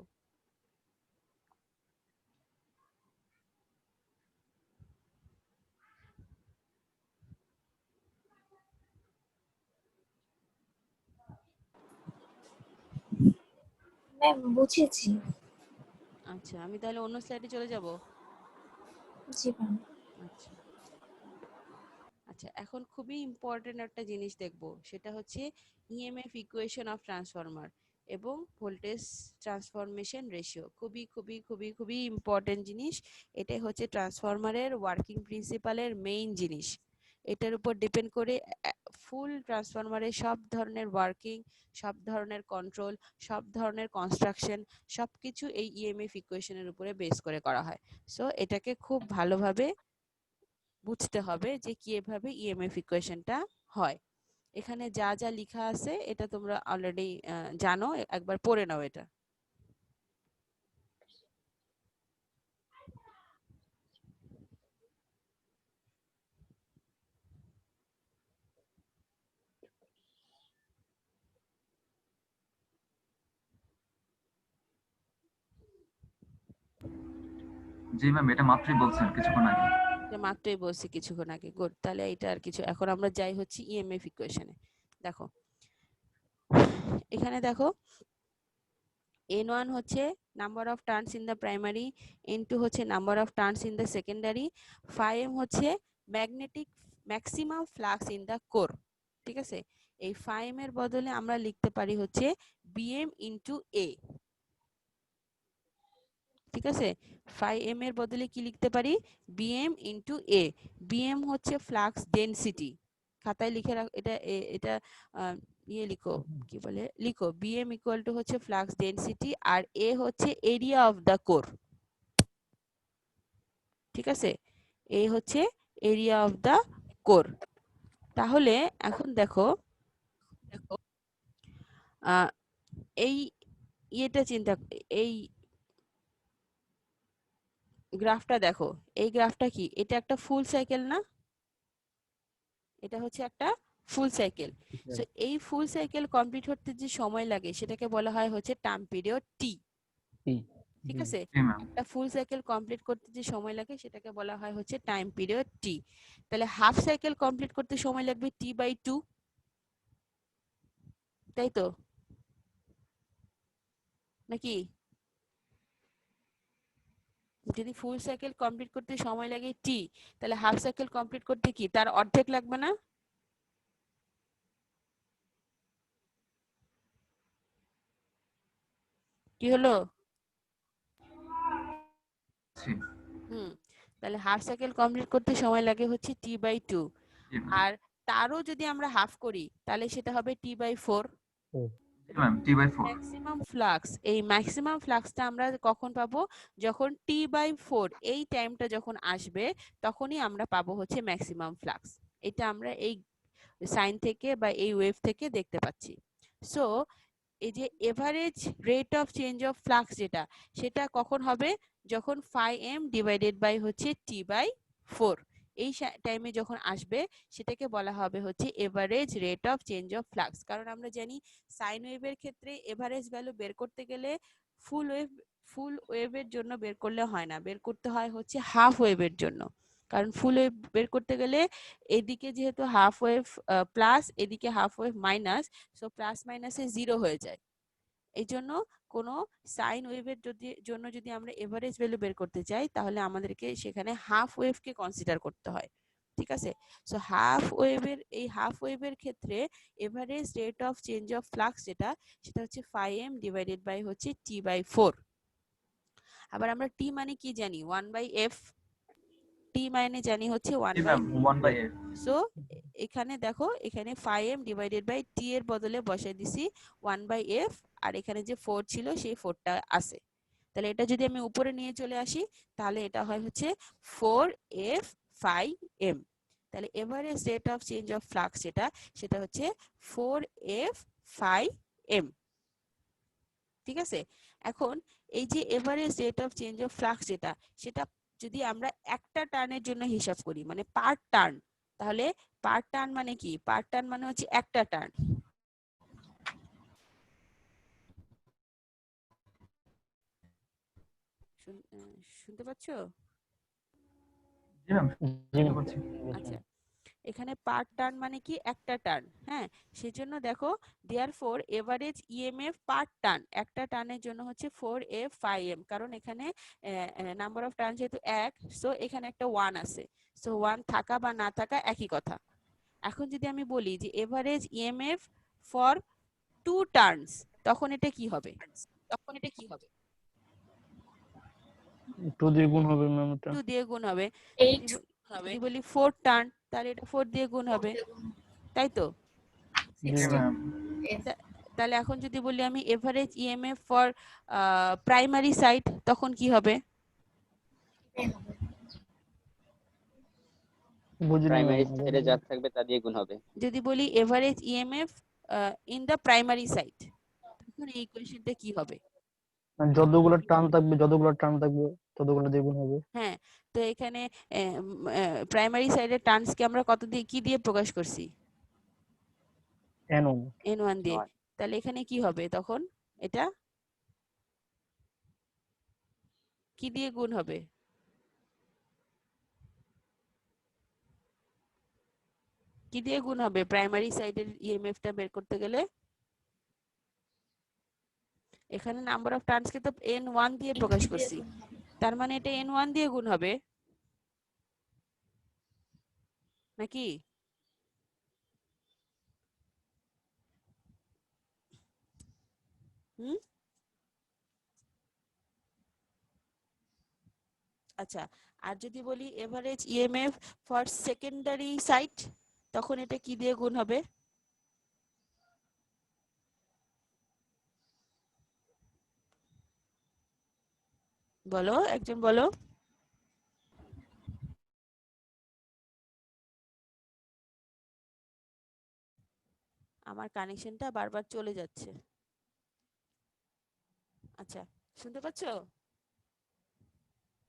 ম্যাম, বুঝেছি। আচ্ছা, আমি তাহলে অন্য স্লাইডে চলে যাব। জি ম্যাম। আচ্ছা আচ্ছা, এখন খুবই ইম্পর্টেন্ট একটা জিনিস দেখব, সেটা হচ্ছে ইএমএফ ইকুয়েশন অফ ট্রান্সফরমার এবং ভোল্টেজ ট্রান্সফরমেশন রেশিও। খুবই খুবই খুবই খুবই ইম্পর্টেন্ট জিনিস। এটাই হচ্ছে ট্রান্সফরমারের ওয়ার্কিং প্রিন্সিপালের মেইন জিনিস। এটার উপর ডিপেন্ড করে ফুল ট্রান্সফরমারের সব ধরনের ওয়ার্কিং, সব ধরনের কন্ট্রোল, সব ধরনের কনস্ট্রাকশন, সবকিছু এই ইএমএফ ইকুয়েশনের উপরে বেস করে করা হয়। সো এটাকে খুব ভালোভাবে বুঝতে হবে যে কিভাবে ইএমএফ ইকুয়েশনটা হয়। এখানে যা যা লেখা আছে এটা তোমরা অলরেডি জানো, একবার পড়ে নাও এটা। জি ম্যাম, এটা মাত্রই বলছেন কিছুক্ষণ আগে। এটা মাত্রই বলছি কিছুক্ষণ আগে, গুড। তাহলে এটা আর কিছু, এখন আমরা যাই হচ্ছে ইএমএফ ইকুয়েশনে। দেখো এখানে দেখো, N1 হচ্ছে number of turns in the primary, N2 হচ্ছে number of turns in the secondary, φm হচ্ছে magnetic maximum flux in the core. ঠিক আছে, এই φm এর বদলে আমরা লিখতে পারি হচ্ছে bm ইনটু a। ঠিক আছে, φm এর বদলে কি লিখতে পারি? bm into a। bm হচ্ছে ফ্লাক্স ডেনসিটি, খাতায় লিখে রাখ এটা, এটা ইয়ে লিখো, কি বলে লিখো, bm ইকুয়াল টু হচ্ছে ফ্লাক্স ডেনসিটি, আর a হচ্ছে এরিয়া অফ দ্য কোর। ঠিক আছে, a হচ্ছে এরিয়া অফ দ্য কোর। তাহলে এখন দেখো, এই ইয়েটা চিন্তা, এই গ্রাফটা দেখো, এই গ্রাফটা কি, এটা একটা ফুল সাইকেল না? এটা হচ্ছে একটা ফুল সাইকেল। সো এই ফুল সাইকেল কমপ্লিট হতে যে সময় লাগে সেটাকে বলা হয় হচ্ছে টাইম পিরিয়ড টি। ঠিক আছে, জি ম্যাম। একটা ফুল সাইকেল কমপ্লিট করতে যে সময় লাগে সেটাকে বলা হয় হচ্ছে টাইম পিরিয়ড টি। তাহলে হাফ সাইকেল কমপ্লিট করতে সময় লাগবে টি বাই 2, তাই তো নাকি? যদি ফুল সাইকেল কমপ্লিট করতে সময় লাগে টি, তাহলে হাফ সাইকেল কমপ্লিট করতে কি তার অর্ধেক লাগবে না? কি হলো? জি হুম, তাহলে হাফ সাইকেল কমপ্লিট করতে সময় লাগে হচ্ছে টি বাই 2, জি ম্যাম। আর তারও যদি আমরা হাফ করি তাহলে সেটা হবে T by 4। Ma'am T/4 maximum flux, এই ম্যাক্সিমাম ফ্লাক্সটা আমরা কখন পাবো? যখন T/4 এই টাইমটা যখন আসবে তখনই আমরা পাবো হচ্ছে ম্যাক্সিমাম ফ্লাক্স। এটা আমরা এই সাইন থেকে বা এই ওয়েভ থেকে দেখতে পাচ্ছি। সো এই যে average rate of change of flux যেটা, সেটা কখন হবে? যখন φm ডিভাইডেড বাই হচ্ছে T/4 এই টাইমে যখন আসবে সেটাকে বলা হবে হচ্ছে average rate of change of flux. কারণ আমরা জানি সাইন ওয়েভের ক্ষেত্রে এভারেজ ভ্যালু বের করতে গেলে ফুল ওয়েভের জন্য বের করলে হয় না, বের করতে হয় হচ্ছে হাফ ওয়েভের জন্য। কারণ ফুল ওয়েভ বের করতে গেলে এদিকে যেহেতু হাফ ওয়েভ প্লাস, এদিকে half wave minus, so plus মাইনাসে 0 হয়ে যায়। এই জন্য কোনো সাইন ওয়েভের জন্য যদি আমরা এভারেজ ভ্যালু বের করতে চাই তাহলে আমাদেরকে সেখানে হাফ ওয়েভকে কনসিডার করতে হয়। ঠিক আছে? সো হাফ ওয়েভের ক্ষেত্রে average rate of change of flux যেটা, সেটা হচ্ছে φm ডিভাইডেড বাই হচ্ছে T/4। আবার আমরা টি মানে কি জানি? 1/f। টি মানে জানি হচ্ছে জি ম্যাম 1/f। সো এখানে দেখো, এখানে φm ডিভাইডেড বাই টি এর বদলে বসাই দিছি 1/f, আর এখানে যে 4 ছিল সেই 4টা আছে। তাহলে এটা যদি আমি উপরে নিয়ে চলে আসি তাহলে এটা হয় হচ্ছে 4f φm। তাহলে average rate of change of flux যেটা, সেটা হচ্ছে 4f φm। ঠিক আছে? এখন এই যে average rate of change of flux যেটা, সেটা যদি আমরা একটা টার্নের জন্য হিসাব করি, মানে পার টার্ন, তাহলে পার টার্ন মানে কি? পার টার্ন মানে হচ্ছে একটা টার্ন। শুনতে পাচ্ছো? জি ম্যাম জি শুনতে ম্যাম। পাচ্ছি। আচ্ছা, এখানে পার টার্ন মানে কি? একটা টার্ন। হ্যাঁ, সেজন্য দেখো দেয়ারফর এভারেজ ইএমএফ পার টার্ন, একটা টার্নের জন্য হচ্ছে 4f φm, কারণ এখানে নাম্বার অফ টার্ন যেহেতু 1, সো এখানে একটা 1 আছে। সো 1 থাকা বা না থাকা একই কথা। এখন যদি আমি বলি যে এভারেজ ইএমএফ ফর 2 টার্নস, তখন এটা কি হবে? 2 দিয়ে গুণ হবে ম্যাম এটা। 2 দিয়ে গুণ হবে। 8 যদি বলি 4 টার্ন, তাহলে এটা 4 দিয়ে গুণ হবে, তাই তো? জি 16 ম্যাম তাহলে এখন যদি বলি আমি average EMF for primary side, তখন কি হবে? বুঝিনি প্রাইমারি ম্যাম। সাইডে যা থাকবে তা দিয়ে গুণ হবে। যদি বলি average EMF in the primary side, তখন এই ইকুয়েশনটা কি হবে? যতগুলো টার্ম থাকবে ততগুলো দিয়ে গুণ হবে। হ্যাঁ, তো এখানে প্রাইমারি সাইডের টার্মসকে আমরা কত দিয়ে, কি দিয়ে প্রকাশ করছি? n1। n1 দিয়ে। তাহলে এখানে কি হবে তখন? এটা কি দিয়ে গুণ হবে? কি দিয়ে গুণ হবে প্রাইমারি সাইডের ইএমএফটা বের করতে গেলে? এখানে নাম্বার অফ টার্নসকে তো n1 দিয়ে প্রকাশ করছি, তার মানে এটা n1 দিয়ে গুণ হবে নাকি? হুম, আচ্ছা। আর যদি বলি average EMF for secondary side, তখন এটা কি দিয়ে গুণ হবে? বলো, একজন বলো। আমার কানেকশনটা বারবার চলে যাচ্ছে। আচ্ছা, শুনতে পাচ্ছো?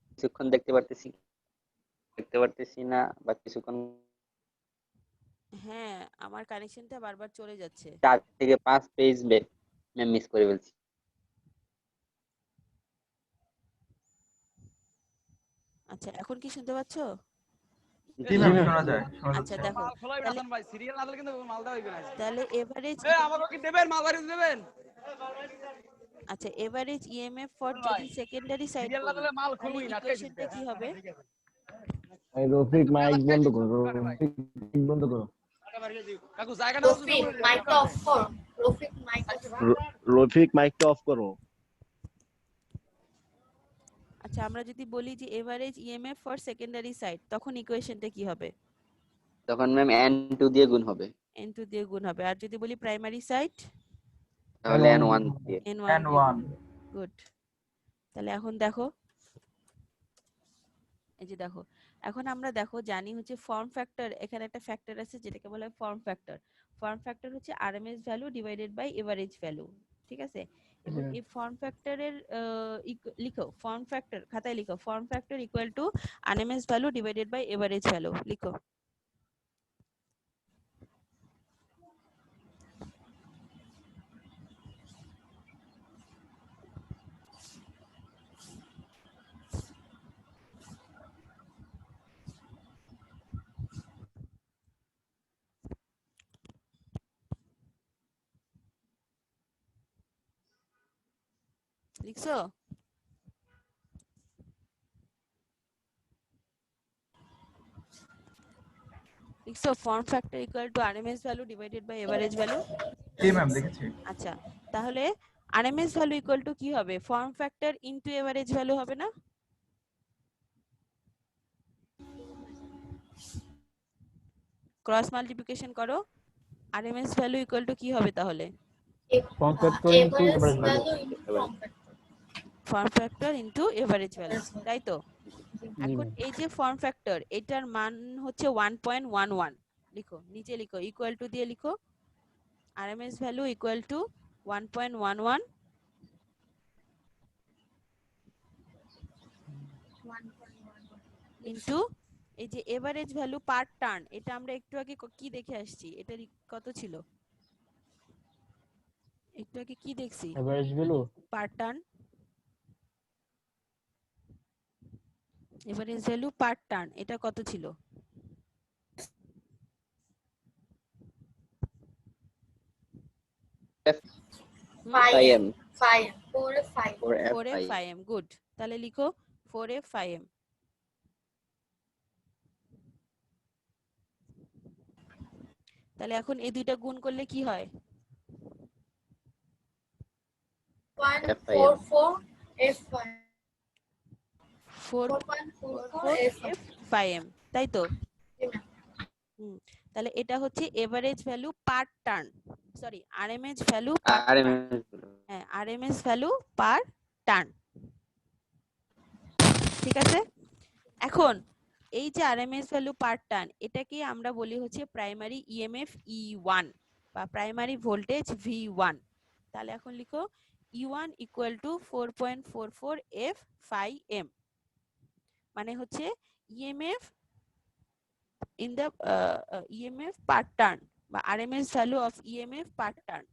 কিছুক্ষণ দেখতে পারতেছি না, বা কিছুক্ষণ হ্যাঁ, আমার কানেকশনটা বারবার চলে যাচ্ছে। 4 থেকে 5 পেজ ম্যাম মিস করে ফেলছি। আচ্ছা, এখন কি শুনতে পাচ্ছো? জি ম্যাম শোনা যায়, শোনা আচ্ছা, যাচ্ছে। দেখো তাহলে এভারেজ, আচ্ছা এভারেজ ইএমএফ ফর যদি সেকেন্ডারি সাইড বলি, তাহলে ইকুয়েশনটা কি হবে? রফিক মাইক বন্ধ করো, রফিক বন্ধ করো। রফিক মাইকটা অফ কর। রফিক মাইক অফ কর। রফিক মাইকটা অফ করো। আচ্ছা, আমরা যদি বলি যে average EMF for secondary side, তখন ইকুয়েশনটা কি হবে? তখন ম্যাম n2 দিয়ে গুণ হবে। n2 দিয়ে গুণ হবে। আর যদি বলি প্রাইমারি সাইড, তাহলে n1 দিয়ে n1 n1 গুড। তাহলে এখন দেখো, এই যে দেখো, এখন আমরা দেখো জানি হচ্ছে ফর্ম ফ্যাক্টর, এখানে একটা ফ্যাক্টর আছে যেটাকে বলা হয় ফর্ম ফ্যাক্টর। ফর্ম ফ্যাক্টর হচ্ছে RMS value divided by average value, ঠিক আছে? এবং এই ফর্ম ফ্যাক্টরের লিখো, ফর্ম ফ্যাক্টর খাতায় লিখো, form factor equal to RMS value divided by average value, লিখো। লিখছো? লিখছো form factor equal to RMS value divided by average value? জি ম্যাম দেখেছি। আচ্ছা, তাহলে আরএমএস ভ্যালু ইকুয়াল টু কি হবে? Form factor into average value হবে না? ক্রস মাল্টিপ্লিকেশন করো, আরএমএস ভ্যালু ইকুয়াল টু কি হবে তাহলে? Form factor into Average average value. value into form factor. Form factor into average value, Yes, ma'am. তাই তো? জি এখন ম্যাম। এই যে ফর্ম ফ্যাক্টর, এটার মান হচ্ছে 1.11, লিখো নিচে, লিখো ইকুয়াল টু দিয়ে লিখো, RMS value equal two 1.11 into এই যে এভারেজ ভ্যালু পার টার্ন, এটা আমরা একটু আগে কি দেখে আসছি, এটার কত ছিল? একটু আগে কি দেখছি? এভারেজ ভ্যালু পার টার্ন, এভারেজ ভ্যালু পার টার্ন, এটা কত ছিল? হুম? 5m 4 5. 4f 4f5m, good. তাহলে লিখো 4f5m। তাহলে এখন এই দুইটা গুণ করলে কি হয়? 144 F5. 4.44 F5.4f5m, তাই তো? জি, ma'am. হুম, তাহলে এটা হচ্ছে এভারেজ ভ্যালু পার টার্ন, সরি আরএমএস ভ্যালু পার টার্ন, rms হ্যাঁ আরএমএস ভ্যালু পার টার্ন, ঠিক আছে? এখন এই যে আরএমএস ভ্যালু পার টার্ন, এটাকে আমরা বলি হচ্ছে প্রাইমারি ইএমএফ E1 বা প্রাইমারি ভোল্টেজ V1। তাহলে এখন লিখো E1 ইকুয়াল টু 4.44 F5m, মানে হচ্ছে EMF in the EMF per turn বা RMS value of EMF per turn।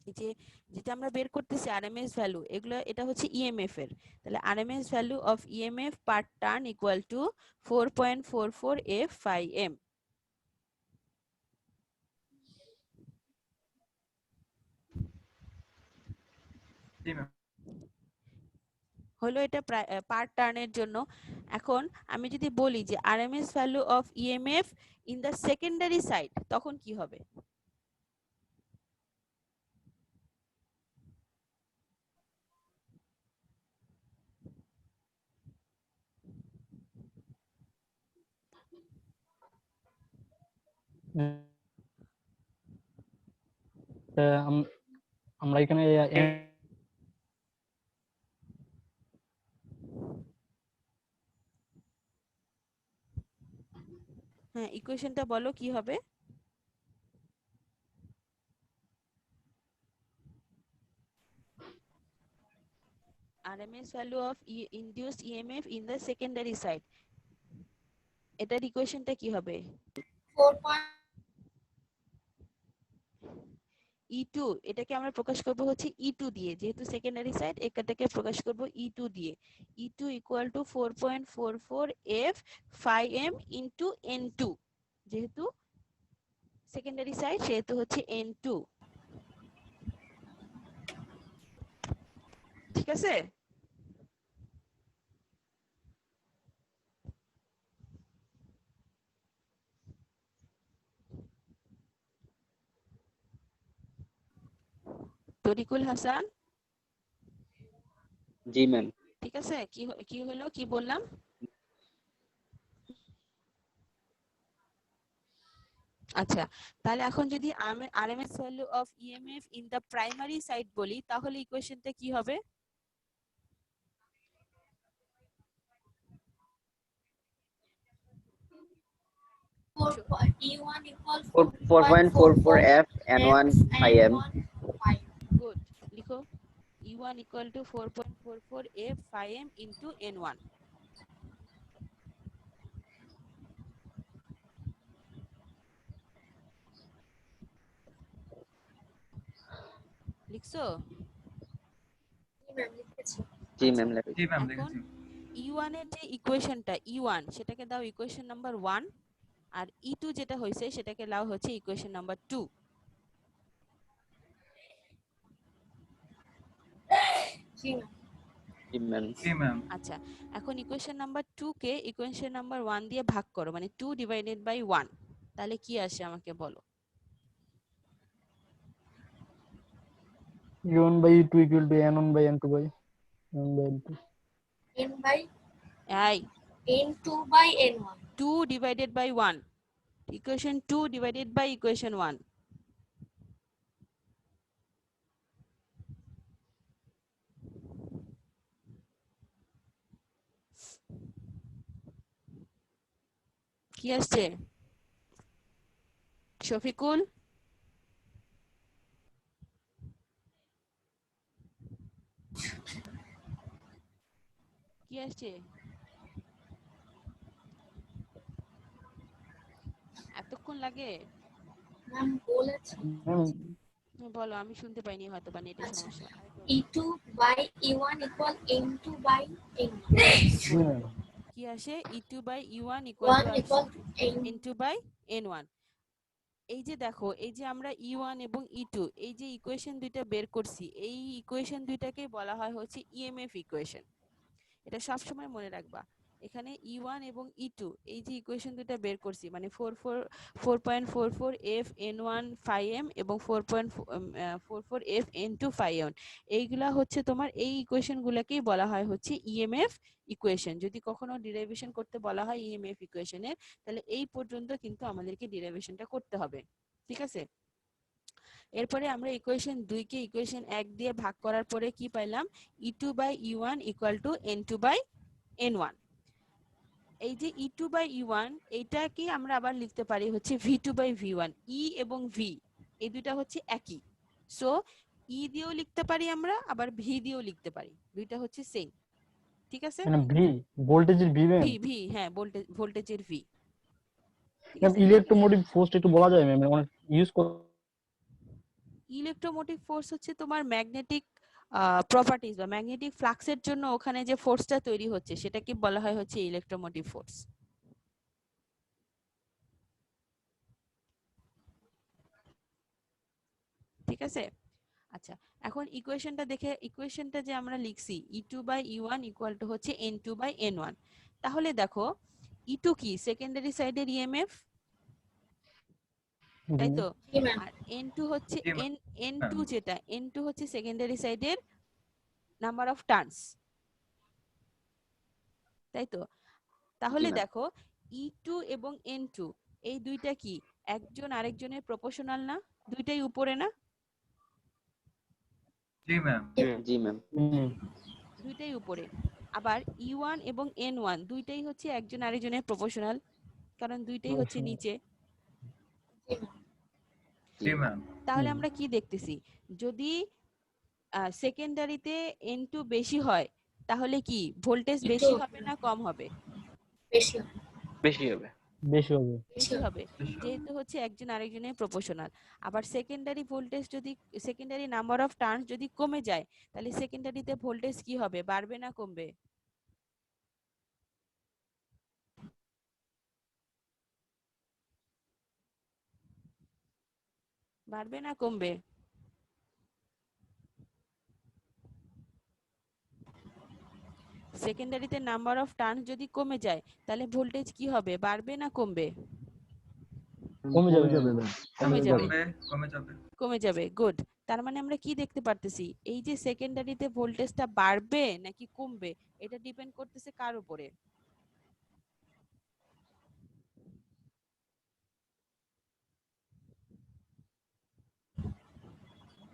এই যে যেটা আমরা বের করতেছি RMS ভ্যালু, এগুলো এটা হচ্ছে EMF এর, তাহলে RMS value of EMF per turn equal to 4.44 F5m। G ma'am. হলো এটা পার টার্নের জন্য। এখন আমি যদি বলি যে RMS value of EMF in the secondary side, তখন কি হবে? আমরা এখানে হ্যাঁ, ইকুয়েশনটা বলো কি হবে? RMS value of induced EMF in the secondary side, এটার ইকুয়েশনটা কি হবে? 4. E2, এটাকে আমরা প্রকাশ করব হচ্ছে E2 দিয়ে, যেহেতু সেকেন্ডারি সাইড এটাকে প্রকাশ করব E2 দিয়ে। E2 equal to 4.44 F5m into N2, যেহেতু সেকেন্ডারি সাইড সেহেতু হচ্ছে N2, ঠিক আছে? তরিকুল হাসান, জি ম্যাম ঠিক আছে? কি হলো, কি বললাম? আচ্ছা, তাহলে এখন যদি RMS value of EMF in the primary side বলি, তাহলে ইকুয়েশনটা কি হবে? E1 equal 4.44 F and 1 phi M. Good, লিখো E1 equal to 4.44 F phi M into N1. লিখছো? জি আচ্ছা, ম্যাম জি ম্যাম এখন দেখেছি। E1 এর যে ইকুয়েশনটা E1 সেটাকে দাও ইকুয়েশন নাম্বার 1, আর E2 যেটা হয়েছে সেটাকে দাও হচ্ছে ইকুয়েশন নাম্বার 2। জি ম্যাম। জি ম্যাম। জি ম্যাম। আচ্ছা, এখন ইকুয়েশন নাম্বার 2 কে ইকুয়েশন নাম্বার 1 দিয়ে ভাগ করো, মানে 2 ডিভাইডেড বাই 1, তাহলে কি আসে আমাকে বলো। E1 by E2 equal to N1 by N2 by N1 by N2. N by এই N2 by N1. 2 divided by 1, equation 2 divided by equation 1। কি আসছে শফিকুল? কি আসছে? এতক্ষণ লাগে? ম্যাম বলেছি। Ma'am, বলো, আমি শুনতে পাইনি, হয়তো বা নেটের আচ্ছা। সমস্যা। E2 by E1 equal N2 by N1. G ma'am. কি আসে? E2 by E1 equal 1 to equal to N2 by N1। এই যে দেখো, এই যে আমরা E1 এবং E2 এই যে ইকুয়েশন দুইটা বের করছি, এই ইকুয়েশন দুইটাকে বলা হয় হচ্ছে ইএমএফ ইকুয়েশন। এটা সব সময় মনে রাখবা। এখানে E1 এবং E2 এই যে ইকুয়েশন দুইটা বের করছি, মানে 4.44 F N1 phi M এবং 4.44 F N2 phi M, এইগুলা হচ্ছে তোমার, এই ইকুয়েশন গুলাকেই বলা হয় হচ্ছে ইএমএফ ইকুয়েশন। যদি কখনো ডিরাইভেশন করতে বলা হয় ইএমএফ ইকুয়েশনের, তাহলে এই পর্যন্ত কিন্তু আমাদেরকে ডিরাইভেশনটা করতে হবে, ঠিক আছে? এরপরে আমরা ইকুয়েশন 2 কে ইকুয়েশন 1 দিয়ে ভাগ করার পরে কি পাইলাম? E2 by E1 equal to N2 by N1। এই যে E2 বাই E1 এইটাকে আমরা আবার লিখতে পারি হচ্ছে V2 বাই V1। E এবং V এই দুইটা হচ্ছে একই, সো E দিয়েও লিখতে পারি আমরা, আবার V দিয়েও লিখতে পারি, দুইটা হচ্ছে সেম, ঠিক আছে? Ma'am, V voltage V V ma'am. V হ্যাঁ, ভোল্টেজের V, ঠিক Ma'am, আছে? electromotive force একটু বলা যায় ম্যাম, অনেক ইউজ ইলেকট্রোমোটিভ ফোর্স হচ্ছে তোমার ম্যাগনেটিক প্রপার্টিজ বা ম্যাগনেটিক ফ্লাক্সের জন্য ওখানে যে ফোর্সটা তৈরি হচ্ছে সেটাকে বলা হয় হচ্ছে ইলেকট্রোমোটিভ ফোর্স, ঠিক আছে? আচ্ছা, এখন ইকুয়েশনটা দেখে, ইকুয়েশনটা যে আমরা লিখছি E2 by E1 equal to হচ্ছে N2 বাই N1, তাহলে দেখো E2 কি সেকেন্ডারি সাইডের ইএমএফ, তাই তো? জি ম্যাম। আর N2 হচ্ছে জি ম্যাম। N2 যেটা N2 হচ্ছে সেকেন্ডারি সাইডের নাম্বার অফ টার্নস, তাই তো? তাহলে ma'am. দেখো E2 এবং N2 এই দুইটা কি একজন আরেকজনের প্রপোর্শনাল না? দুইটাই উপরে না? জি ম্যাম। জি ম্যাম। দুইটাই উপরে। আবার E1 এবং N1 দুইটাই হচ্ছে একজন আরেকজনের প্রপোর্শনাল, কারণ দুইটাই হচ্ছে নিচে। জি ম্যাম। তাহলে আমরা কি দেখতেছি? যদি সেকেন্ডারিতে N2 বেশি হয় তাহলে কি ভোল্টেজ বেশি হবে না কম হবে? বেশি বেশি হবে। বেশি হবে। বেশি হবে, যেহেতু হচ্ছে একজন আরেকজনের প্রপোর্শনাল। আবার সেকেন্ডারি ভোল্টেজ যদি, সেকেন্ডারি নাম্বার অফ টার্নস যদি কমে যায়, তাহলে সেকেন্ডারিতে ভোল্টেজ কি হবে? বাড়বে না কমবে? বাড়বে না কমবে? সেকেন্ডারিতে নাম্বার অফ টার্নস যদি কমে যায় তাহলে ভোল্টেজ কি হবে? বাড়বে না কমবে? কমে যাবে ম্যাম। কমে যাবে, কমে যাবে। কমে যাবে। গুড। তার মানে আমরা কি দেখতে পারতেছি? এই যে সেকেন্ডারিতে ভোল্টেজটা বাড়বে নাকি কমবে, এটা ডিপেন্ড করতেছে কার উপরে?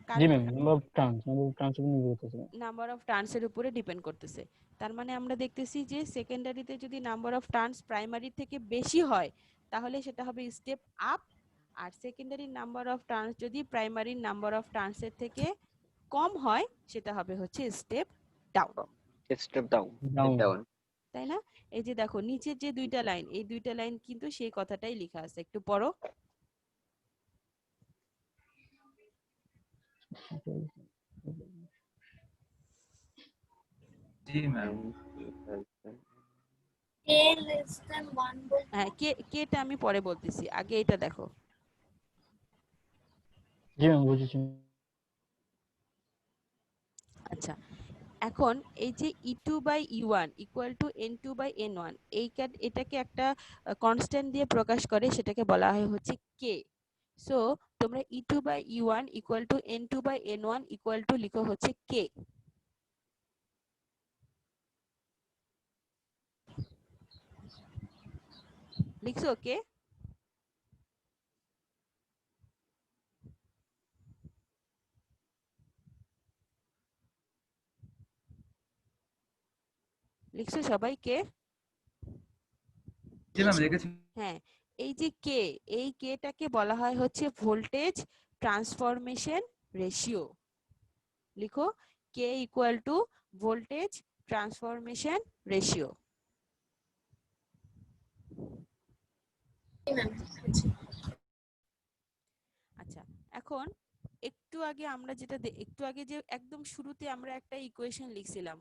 কার জি উপর? ম্যাম, নাম্বার অফ টার্নস নির্ভর করতেছে। নাম্বার অফ টার্নসের উপরে ডিপেন্ড করতেছে। তার মানে আমরা দেখতেছি যে সেকেন্ডারিতে যদি নাম্বার অফ টার্নস প্রাইমারি থেকে বেশি হয় তাহলে সেটা হবে স্টেপ আপ, আর সেকেন্ডারি নাম্বার অফ টার্নস যদি প্রাইমারি নাম্বার অফ টার্নসের থেকে কম হয় সেটা হবে হচ্ছে step down, step down. Down. Down. তাই না? এই যে দেখো নিচের যে দুইটা লাইন, এই দুইটা লাইন কিন্তু সেই কথাটাই লেখা আছে, একটু পড়ো। जी ma'am. K less than 1 volt. হ্যাঁ, কেটা আমি পরে বলতেছি, আগে এটা দেখো। জি ম্যাম, বুঝেছি। আচ্ছা, এখন এই যে E2/E1 ইকুয়াল টু N2/N1, এটাকে একটা কনস্ট্যান্ট দিয়ে প্রকাশ করে, সেটাকে বলা হয় হচ্ছে কে। সো তোমরা E2/E1 equal to N2/N1 equal to লিখো হচ্ছে কে। লিখছো কে? লিখছো সবাই কে? जी मैम लेके হ্যাঁ, এই যে কে, এই কেটাকে বলা হয় হচ্ছে ভোল্টেজ ট্রান্সফরমেশন রেশিও। লিখো K equal to voltage transformation ratio. আচ্ছা, এখন একটু আগে যে একদম শুরুতে আমরা একটা ইকুয়েশন লিখছিলাম,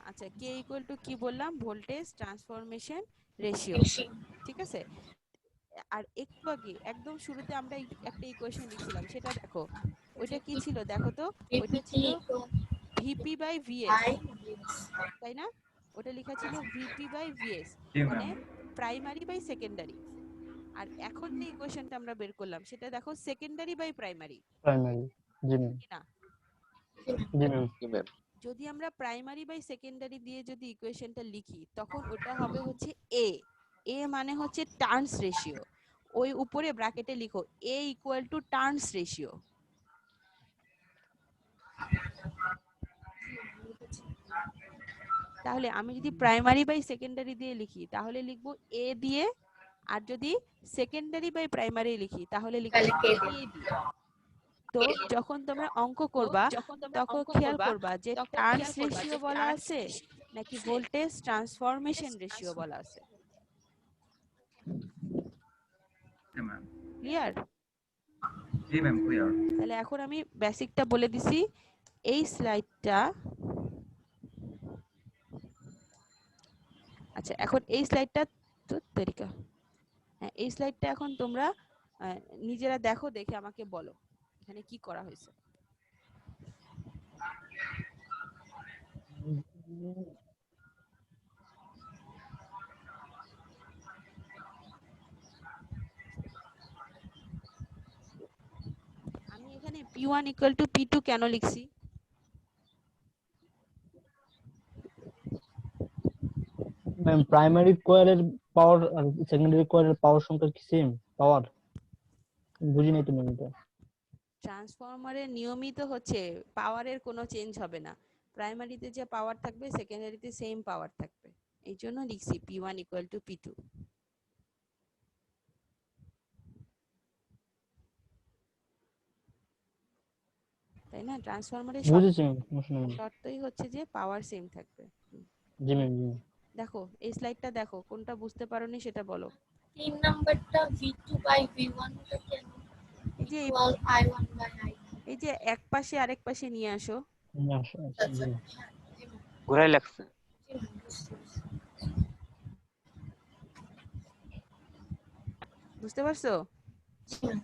আচ্ছা, কে ইকুয়াল টু কি বললাম? ভোল্টেজ ট্রান্সফরমেশন রেশিও, ঠিক আছে? আর একটু আগে একদম শুরুতে আমরা একটা ইকুয়েশন লিখছিলাম, সেটা দেখো, ওইটা কি ছিল দেখো তো? ওইটা ছিল VP/VS, তাই না? ওটা লেখা ছিল VP/VS, जी মানে मैम। Primary by secondary. আর এখন যে ইকুয়েশনটা আমরা বের করলাম সেটা দেখো সেকেন্ডারি বাই প্রাইমারি, প্রাইমারি। জি ম্যাম। কি না? জি ম্যাম। জি ম্যাম। যদি আমরা প্রাইমারি বাই সেকেন্ডারি দিয়ে যদি ইকুয়েশনটা লিখি তখন ওটা হবে হচ্ছে এ। এ মানে হচ্ছে টার্নস রেশিও। ওই উপরে ব্র্যাকেটে লিখো এ ইকুয়াল টু টার্নস রেশিও। তাহলে আমি যদি প্রাইমারি বাই সেকেন্ডারি দিয়ে লিখি তাহলে লিখবো এ দিয়ে, আর যদি সেকেন্ডারি বাই প্রাইমারি লিখি তাহলে লিখবো কে দিয়ে। তো যখন তোমরা অঙ্ক করবা তখন খেয়াল করবা যে টার্নস রেশিও বলা আছে নাকি ভোল্টেজ ট্রান্সফরমেশন রেশিও বলা আছে। जी मैम। ক্লিয়ার? जी मैम क्लियर। তাহলে এখন আমি বেসিকটা বলে দিছি। এই স্লাইডটা, আচ্ছা এখন এই স্লাইডটা তো তরিকা, হ্যাঁ এই স্লাইডটা এখন তোমরা নিজেরা দেখো, দেখে আমাকে বলো এখানে কি করা হয়েছে। আমি এখানে P1 ইকুয়াল টু P2 কেন লিখছি? ম্যাম, প্রাইমারি কয়েলের পাওয়ার আর সেকেন্ডারি কয়েলের পাওয়ার সংখ্যা কি সেম পাওয়ার? বুঝি নাই তো ম্যাম এটা। ট্রান্সফরমারের নিয়মিত হচ্ছে পাওয়ারের কোনো চেঞ্জ হবে না, প্রাইমারিতে যে পাওয়ার থাকবে সেকেন্ডারিতে সেম পাওয়ার থাকবে, এই জন্য লিখছি P1 ইকুয়াল টু P2, তাই না? ট্রান্সফরমারের বুঝেছি ম্যাম, সমস্যা নেই। শর্তই হচ্ছে যে পাওয়ার সেম থাকবে। জি ম্যাম জি ম্যাম। দেখো এই স্লাইডটা দেখো, কোনটা বুঝতে পারোনি সেটা বলো। 3 নাম্বারটা V2 by V1 টা কেন এই যে equal I1 by I2? এই যে এক পাশে আরেক পাশে নিয়ে আসো। আচ্ছা আচ্ছা জি আচ্ছা ম্যাম। হ্যাঁ, জি ম্যাম, ঘোরাই লাগছে। জি ম্যাম, বুঝতে পেরেছি। বুঝতে পারছো? জি ম্যাম,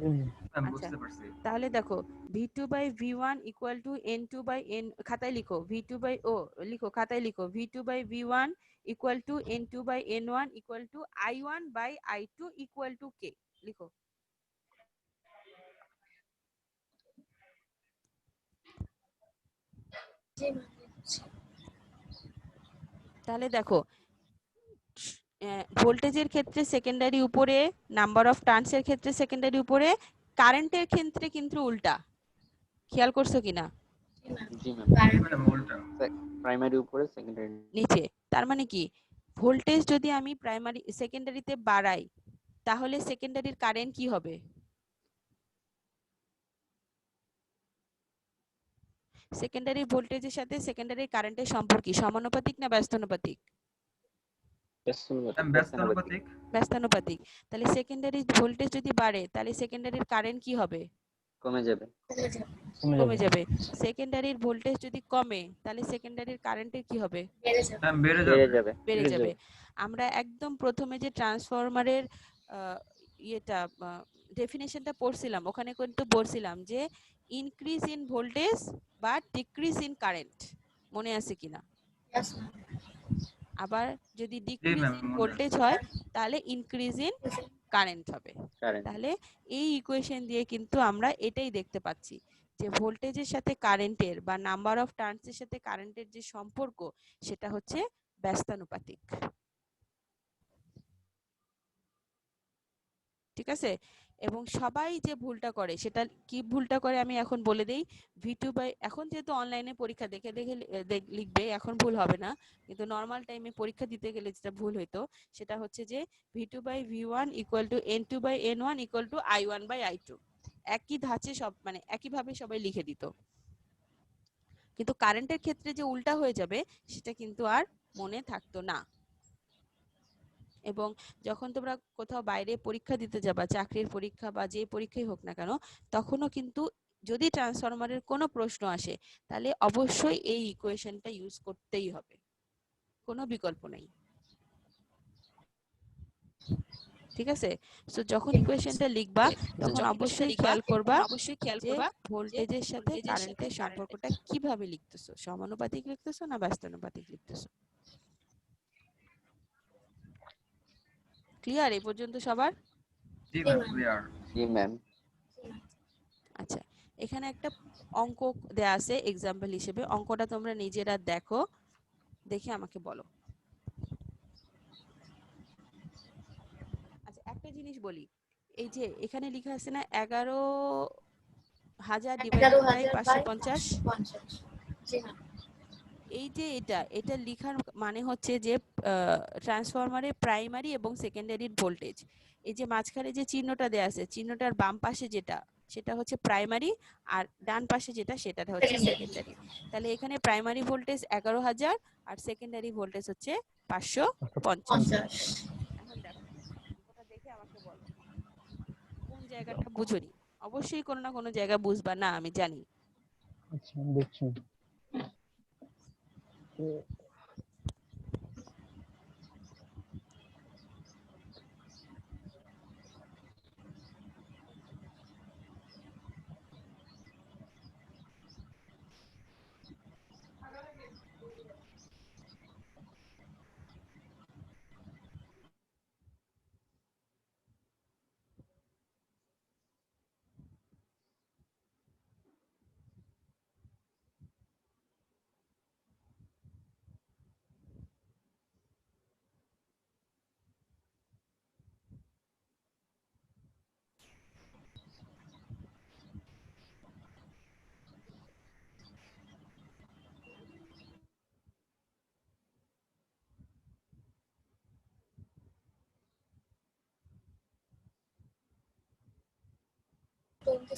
জি ম্যাম। ম্যাম আচ্ছা বুঝতে পারছি। তাহলে দেখো V2 by V1 equal to N2 by N, খাতায় লিখো V2 by ও লিখো খাতায় লিখো V2 by V1 equal to N2 by N1 equal to I1 by I2 equal to K, লিখো। জি ম্যাম, লিখছি। তাহলে দেখো ভোল্টেজের ক্ষেত্রে সেকেন্ডারি উপরে, নাম্বার অফ টার্নস এর ক্ষেত্রে সেকেন্ডারি উপরে, কারেন্টের ক্ষেত্রে কিন্তু উল্টা। খেয়াল করছো কিনা? জি ম্যাম, জি ম্যাম। জি কারেন্ট ম্যাম উল্টা। প্রাইমারি উপরে সেকেন্ডারি নিচে। তার মানে কি, ভোল্টেজ যদি আমি প্রাইমারি সেকেন্ডারিতে বাড়াই তাহলে সেকেন্ডারির কারেন্ট কি হবে? সেকেন্ডারি ভোল্টেজের সাথে সেকেন্ডারি কারেন্টের সম্পর্ক কি, সমানুপাতিক না ব্যস্তানুপাতিক? ম্যাম ব্যস্তানুপাতিক। ব্যস্তানুপাতিক। ব্যস্তানুপাতিক। তাহলে সেকেন্ডারি ভোল্টেজ যদি বাড়ে তাহলে সেকেন্ডারির কারেন্ট কি হবে? কমে যাবে। কমে যাবে, কমে কমে যাবে। যাবে। সেকেন্ডারির ভোল্টেজ যদি কমে তাহলে সেকেন্ডারির কারেন্টের কি হবে? বেড়ে যাবে। ম্যাম বেড়ে বেড়ে যাবে। যাবে। বেড়ে যাবে। আমরা একদম প্রথমে যে ট্রান্সফরমারের ইয়েটা ডেফিনেশনটা পড়ছিলাম, ওখানে কিন্তু বলছিলাম যে ইনক্রিজ ইন ভোল্টেজ বা ডিক্রিজ ইন কারেন্ট, মনে আছে কিনা? Yes, ma'am. আবার যদি জি ডিক্রিজ ম্যাম ইন মনে ভোল্টেজ আছে। হয় তাহলে ইনক্রিজ ইন কারেন্ট হবে। কারেন্ট। তাহলে এই ইকুয়েশন দিয়ে কিন্তু আমরা এটাই দেখতে পাচ্ছি যে ভোল্টেজের সাথে কারেন্টের বা নাম্বার অফ টার্নসের সাথে কারেন্টের যে সম্পর্ক সেটা হচ্ছে ব্যস্তানুপাতিক। ঠিক আছে? এবং সবাই যে ভুলটা করে সেটা কি ভুলটা করে আমি এখন বলে দেই। V2 বাই, এখন যেহেতু অনলাইনে পরীক্ষা দেখে দেখে লিখবে, এখন ভুল হবে না, কিন্তু নর্মাল টাইমে পরীক্ষা দিতে গেলে যেটা ভুল হইতো সেটা হচ্ছে যে V2 by V1 equal to N2 by N1 equal to I1 by I2, একই ধাঁচে সব মানে একইভাবে সবাই লিখে দিত, কিন্তু কারেন্টের ক্ষেত্রে যে উল্টা হয়ে যাবে সেটা কিন্তু আর মনে থাকতো না। এবং যখন তোমরা কোথাও বাইরে পরীক্ষা দিতে যাবা, চাকরির পরীক্ষা বা যে পরীক্ষাই হোক না কেন, তখনও কিন্তু যদি ট্রান্সফরমারের কোনো প্রশ্ন আসে তাহলে অবশ্যই এই ইকুয়েশনটা ইউজ করতেই হবে, কোনো বিকল্প নেই। ঠিক আছে? সো যখন ইকুয়েশনটা লিখবা তখন অবশ্যই খেয়াল করবা যে ভোল্টেজের সাথে কারেন্টের সম্পর্কটা কিভাবে লিখতেছো, সমানুপাতিক লিখতেছো না ব্যস্তানুপাতিক লিখতেছো। ক্লিয়ার এই পর্যন্ত সবার? জি ম্যাম ক্লিয়ার। জি ম্যাম। আচ্ছা, এখানে একটা অঙ্ক দেয়া আছে এক্সাম্পল হিসেবে, অঙ্কটা তোমরা নিজেরা দেখো, দেখে আমাকে বলো। আচ্ছা একটা জিনিস বলি, এই যে এখানে লেখা আছে না 11,000 ডিভাইডেড বাই 550, 550 জি ম্যাম, এই যে এটা লেখার মানে হচ্ছে যে ট্রান্সফরমারের প্রাইমারি এবং সেকেন্ডারির ভোল্টেজ, এই যে মাঝখানে যে চিহ্নটা দেয়া আছে চিহ্নটার বাম পাশে যেটা সেটা হচ্ছে প্রাইমারি আর ডান পাশে যেটা সেটা হচ্ছে সেকেন্ডারি। তাহলে এখানে প্রাইমারি ভোল্টেজ 11,000 আর সেকেন্ডারি ভোল্টেজ হচ্ছে 550। 50 এখন দেখো অঙ্কটা দেখে আমাকে বলো কোন জায়গাটা বুঝোনি। অবশ্যই কোনো না কোনো জায়গা বুঝবা না, আমি জানি। আচ্ছা দেখছি। তো twenty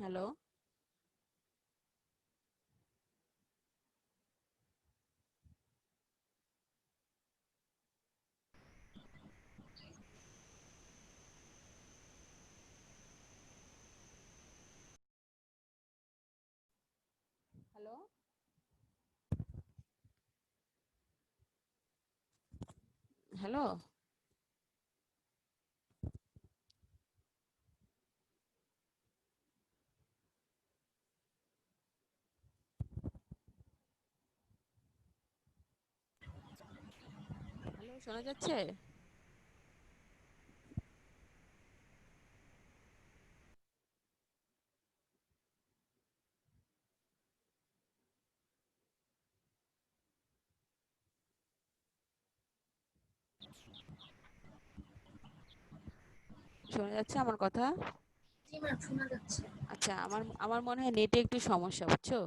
hello, hello, hello. Hello, শোনা যাচ্ছে? শোনা যাচ্ছে আমার কথা? জি ম্যাম, শোনা যাচ্ছে। আচ্ছা, আমার আমার মনে হয় নেটে একটু সমস্যা, বুঝছো?